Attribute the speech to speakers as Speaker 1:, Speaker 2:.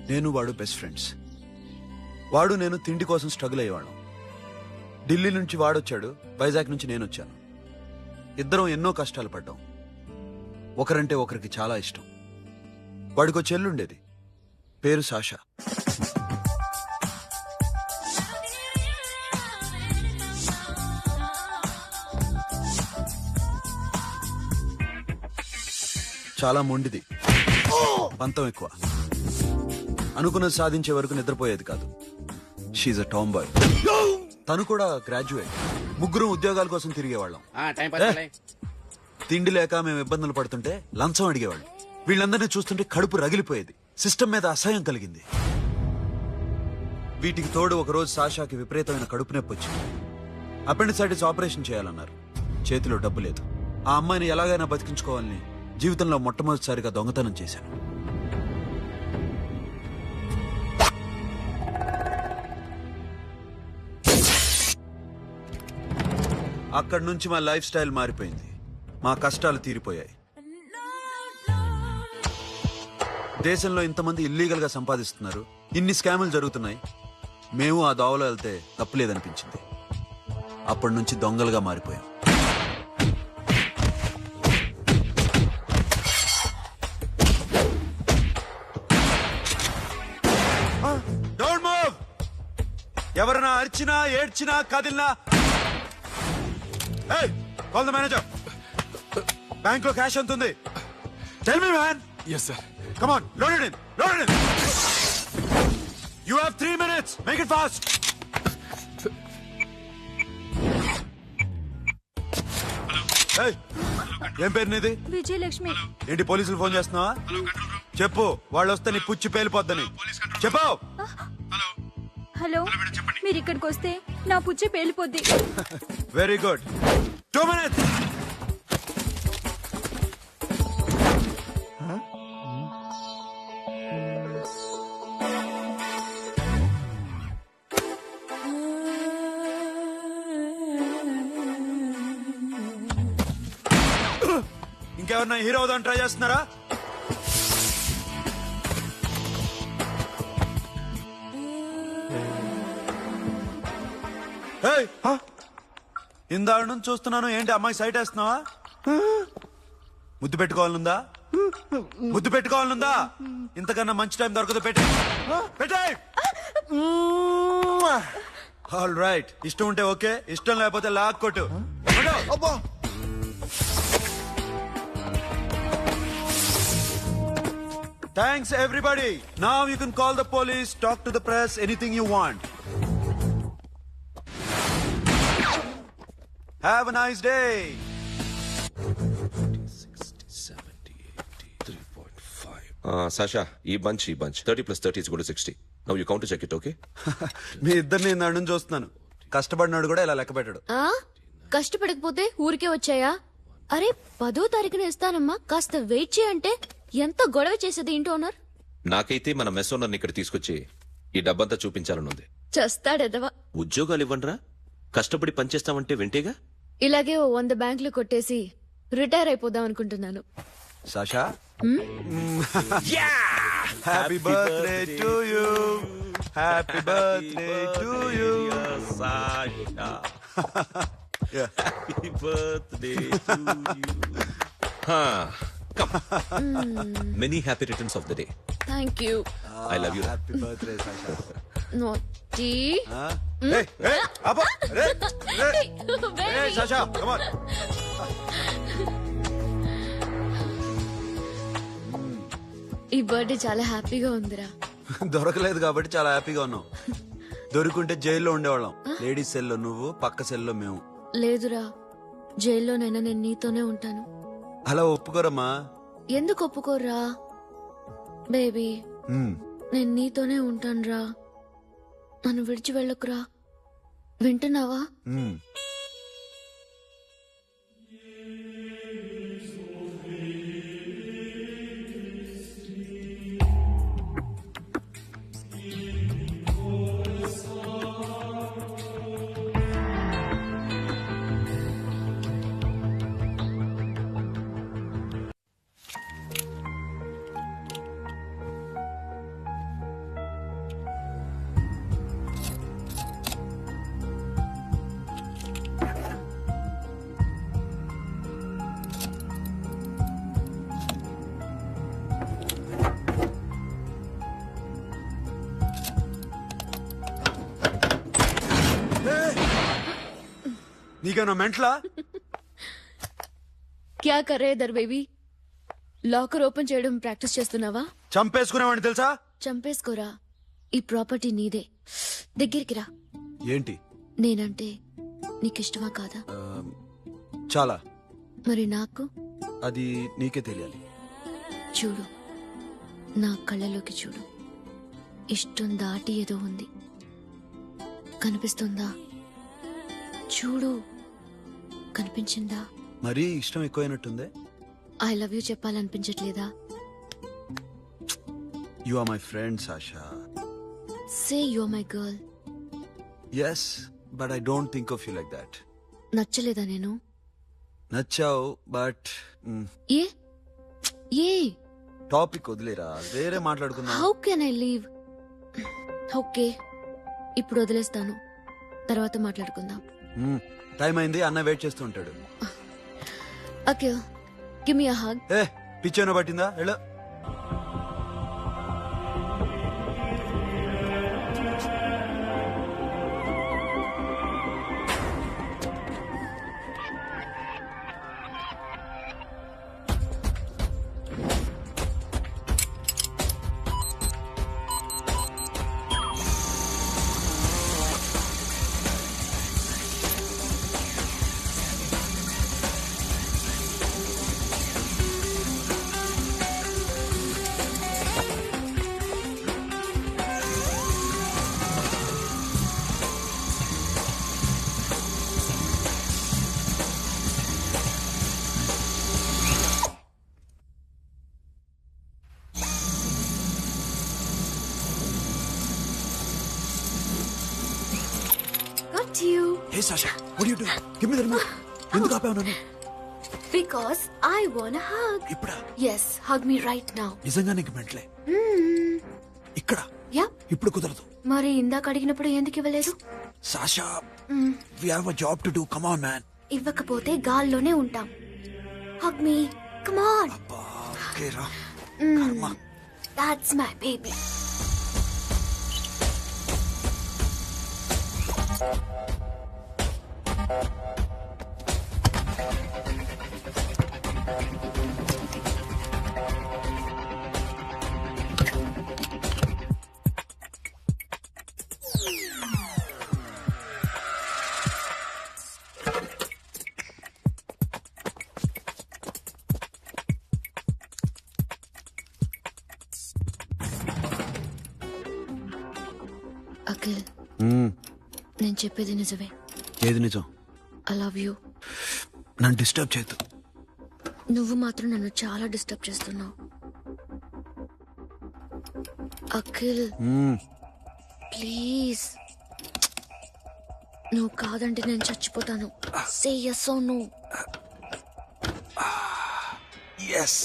Speaker 1: నేను వాడు best friends. వాడు నేను తిండి కోసం స్ట్రగుల్ అయ్యేవాళ్ళం. ఢిల్లీ నుంచి వాడొచ్చాడు, వైజాగ్ నుంచి నేను వచ్చాను. ఇద్దరం ఎన్నో కష్టాలు పడ్డాం. ఒకరంటే ఒకరికి చాలా ఇష్టం. వాడికో చెల్లుండేది, పేరు సాషా. చాలా మొండిది, పంతం ఎక్కువ. అనుకున్నది సాధించే వరకు నిద్రపోయేది కాదు. She's a tomboy. తను కూడా గ్రాడ్యుయేట్. ముగ్గురు ఉద్యోగాల కోసం తిరిగేవాళ్ళం. తిండి లేక మేము ఇబ్బందులు పడుతుంటే లంచం అడిగేవాళ్ళం. వీళ్ళందరినీ చూస్తుంటే కడుపు రగిలిపోయేది. సిస్టమ్ మీద అసహ్యం కలిగింది. వీటికి తోడు ఒకరోజు సాషాకి విపరీతమైన కడుపు నొప్పి వచ్చింది. అపెండిసైటిస్ ఆపరేషన్ చేయాలన్నారు. చేతిలో డబ్బు లేదు. ఆ అమ్మాయిని ఎలాగైనా బతికించుకోవాలని జీవితంలో మొట్టమొదటిసారిగా దొంగతనం చేశాను. అక్కడి నుంచి మా లైఫ్ స్టైల్ మారిపోయింది. మా కష్టాలు తీరిపోయాయి. దేశంలో ఇంతమంది ఇల్లీగల్ గా సంపాదిస్తున్నారు, ఇన్ని స్కాములు జరుగుతున్నాయి. మేము ఆ దోవలో వెళ్తే తప్పులేదనిపించింది. అప్పటి నుంచి దొంగలుగా మారిపోయాం. Don't move. ఎవరైనా అరిచినా ఏడ్చినా కదిలినా కాల్ ద మేనేజర్. బ్యాంక్ లో క్యాష్ ఎంత ఉంది? Tell me man.
Speaker 2: Yes, sir.
Speaker 1: Come on, load it in. Load it in. You have 3 minutes. Make it fast. Hey, ఏం పేరు నీది?
Speaker 3: విజయలక్ష్మి.
Speaker 1: ఏంటి పోలీసులు ఫోన్ చేస్తున్నావా? చెప్పు, వాళ్ళు వస్తే నీ పుచ్చి పేలిపోద్దని చెప్పు.
Speaker 3: హలో, మీరు ఇక్కడికి వస్తే నా పుచ్చి పేలిపోద్ది.
Speaker 1: Very good. 2 minutes. ఇంకెవరన్నా హీరో అవుదాన్ని ట్రై చేస్తున్నారా? ఇందాక నుంచి చూస్తున్నాను. ఏంటి అమ్మాయి సైట్ వేస్తున్నావా? ముద్దు పెట్టుకోవాలనుందా? ముద్దు పెట్టుకోవాలనుందా? ఇంతకన్నా మంచి టైం దొరకదు. పెట్టే. All right. ఇష్టం ఉంటే ఓకే, ఇష్టం లేకపోతే లాక్ కొట్టు. Thanks everybody. Now you can call the police, talk to the press, anything you want. Have a nice day.
Speaker 4: 60, 70, 80, 3.5. Sasha, ఈ bunch 30 plus 30 is equal to 60. Now you count to check it, okay?
Speaker 1: మీ ఇద్దరిని నన్ను చూస్తున్నాను. కష్టపడినాడు కూడా ఇలా లెక్క పెట్టాడు.
Speaker 5: కష్టపడకపోతే ఊరికే వచ్చాయా? అరే 10వ తారీఖున ఇస్తానమ్మా, కాస్త వెయిట్ చేయంటే ఎంత గొడవ చేసేది ఏంటి ఓనర్.
Speaker 4: నాకైతే మన మెస్ ఓనర్ని ఇక్కడ తీసుకొచ్చి ఈ డబ్బంతా చూపించాలనుంది.
Speaker 5: చస్తాడెదవా.
Speaker 4: ఉద్యోగాలు ఇవ్వండిరా, కష్టపడి పనిచేస్తామంటే వింటేగా.
Speaker 5: ఇలాగే ఓ 100 బ్యాంకులు కొట్టేసి రిటైర్ అయిపోదాం అనుకుంటున్నాను.
Speaker 1: Sasha, happy birthday to you. Happy birthday to you
Speaker 4: Sasha. Happy birthday to you. Many happy returns of the day.
Speaker 5: Thank you.
Speaker 4: I love you.
Speaker 1: Happy birthday Sasha.
Speaker 5: Naughty.
Speaker 1: Hey, అబ్బా. Hey, Sasha, come on.
Speaker 5: ఈ birthday చాలా హ్యాపీగా ఉందిరా.
Speaker 1: దొరకలేదు కాబట్టి చాలా హ్యాపీగా ఉన్నాం. దొరికింటే జైల్లో ఉండేవాళ్ళం. లేడీస్ సెల్లో నువ్వు, పక్క సెల్లో మేము.
Speaker 5: లేదురా, జైల్లోనైనా నేను నీతోనే ఉంటాను.
Speaker 1: అలా ఒప్పుకోరమ్మా.
Speaker 5: ఎందుకు ఒప్పుకోర్రా బేబీ? నేను నీతోనే ఉంటానురా. నన్ను విడిచి వెళ్ళకురా. వింటున్నావా?
Speaker 1: నీకేనా మెంట్లా?
Speaker 5: క్యా కరే దర్ బేబీ? లాకర్ ఓపెన్ చేయడం ప్రాక్టీస్ చేస్తున్నావా?
Speaker 1: చంపేసుకునేవాడిని తెలుసా?
Speaker 5: చంపేసుకోరా, ఈ ప్రాపర్టీ నీదే. దగ్గరికి రా.
Speaker 1: ఏంటి?
Speaker 5: నేనంటే నీకిష్టమా కాదా?
Speaker 1: చాలా.
Speaker 5: మరి నాకు?
Speaker 1: అది నీకే తెలియాలి.
Speaker 5: చూడు, నా కళ్ళలోకి చూడు. ఇష్టం దాటి ఏదో ఉంది, కనిపిస్తుందా? చూడు, కనిపించిందా?
Speaker 1: మరీ ఇష్టం ఎక్కువైనట్టుందే.
Speaker 5: ఐ లవ్ యూ చెప్పాలనిపించట్లేదా?
Speaker 1: You are my friend Sasha.
Speaker 5: Say you are my girl.
Speaker 1: Yes, but I don't think of you like that.
Speaker 5: నచ్చలేదా నేను?
Speaker 1: నచ్చావు, బట్
Speaker 5: ఏ ఏ
Speaker 1: టాపిక్ వదిలేరా, వేరే మాట్లాడుకుందాం.
Speaker 5: How can I leave? Okay, ఇప్పుడు వదిలేస్తాను, తర్వాత మాట్లాడుకుందాం.
Speaker 1: టైం అయింది, అన్న వెయిట్ చేస్తూ ఉంటాడు.
Speaker 5: Akhil, give me a hug.
Speaker 1: ఏ పిచ్చేనో పట్టిందా? ఎలా?
Speaker 5: Got you.
Speaker 1: Hey Sasha, what are you doing? Give me the remote. ఎందుకు ఆపావు నన్ను?
Speaker 5: Because I want a hug.
Speaker 1: ఇప్పుడా?
Speaker 5: Yes, hug me right now.
Speaker 1: నిజంగా నీకు మెంట్లే? ఇక్కడ?
Speaker 5: Yeah.
Speaker 1: ఇప్పుడు కుదరదు.
Speaker 5: మరి ఇందాక అడిగినప్పుడు ఎందుకు ఇవ్వలేదు?
Speaker 1: Sasha, we have a job to do. Come on, man.
Speaker 5: ఇవ్వకపోతే గాల్లోనే ఉంటాం. Hug me. Come on.
Speaker 1: అబ్బా, okay రా. కర్మ.
Speaker 5: That's my baby. అఖిల్, నేను చెప్పేది నిజమే.
Speaker 1: ఏది నిజం?
Speaker 5: I love you.
Speaker 1: నన్ను డిస్టర్బ్ చేయొద్దు.
Speaker 5: నువ్వు మాత్రం నన్ను చాలా డిస్టర్బ్ చేస్తున్నావు. అఖిల్, ప్లీజ్. నువ్వు కాదంటే నేను చచ్చిపోతాను. సే yes or no.
Speaker 1: Yes.